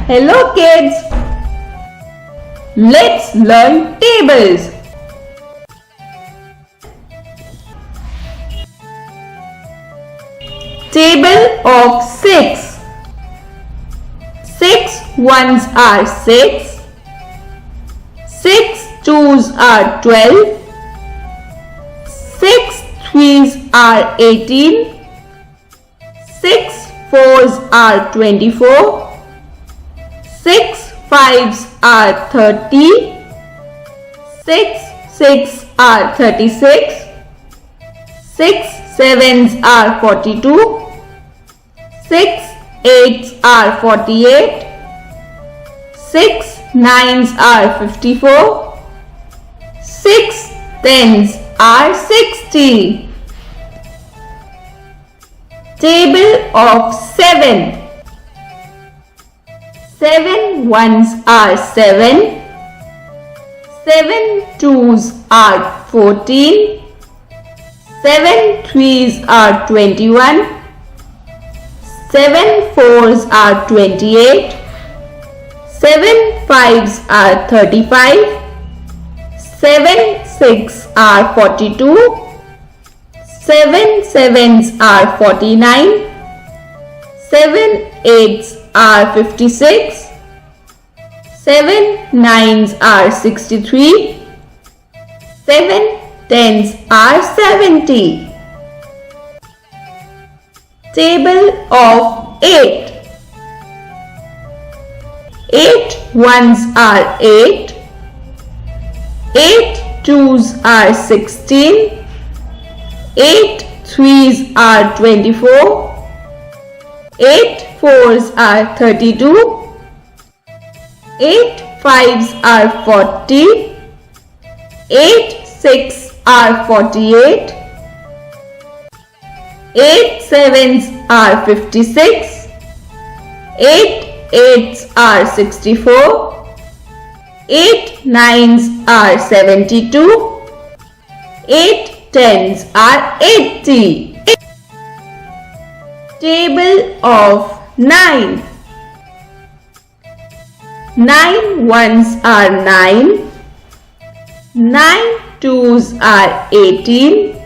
Hello kids! Let's learn tables. Table of 6. 6 ones are 6. 6 twos are 12. 6 threes are 18. 6 fours are 24. 6 fives are 30. 6 six are 36. 6 sevens are 42. 6 eights are 48. 6 nines are 54. 6 tens are 60. Table of 7. 7 ones are 7. 7 twos are 14. 7 threes are 21. 7 fours are 28. 7 fives are 35. 7 six are 42. 7 sevens are 49. 7 eights are 56. 7 nines are 63. 7 tens are 70. Table of 8. 8 ones are 8. 8 twos are 16. 8 threes are 24. 8 fours are 32. 8 fives are 40. 8 six are 48. 8 sevens are 56. 8 eights are 64. 8 nines are 72. 8 tens are 80. Table of 9. 9 ones are 9. 9 twos are 18.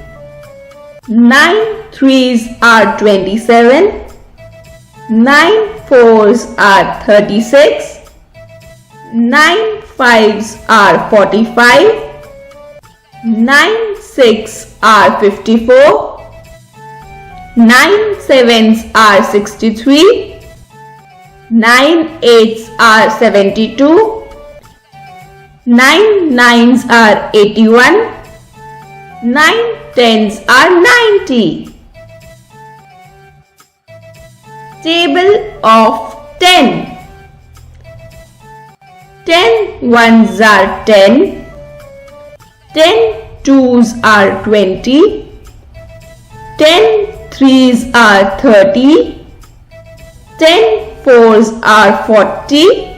9 threes are 27. 9 fours are 36. 9 fives are 45. 9 six are 54. 9 sevens are 63. 9 eights are 72. 9 nines are 81. 9 tens are 90. Table of 10. 10 ones are 10. 10 twos are 20. 10 threes are 30. 10 fours are 40.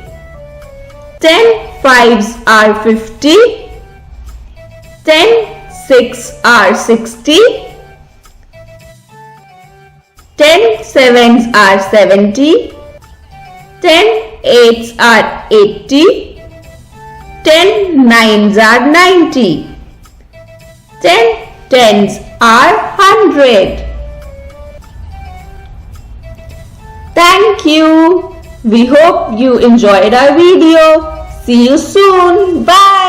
10 fives are 50. 10 six are 60. 10 sevens are 70. 10 eights are 80. 10 nines are 90. 10 tens are 100. Thank you. We hope you enjoyed our video. See you soon. Bye.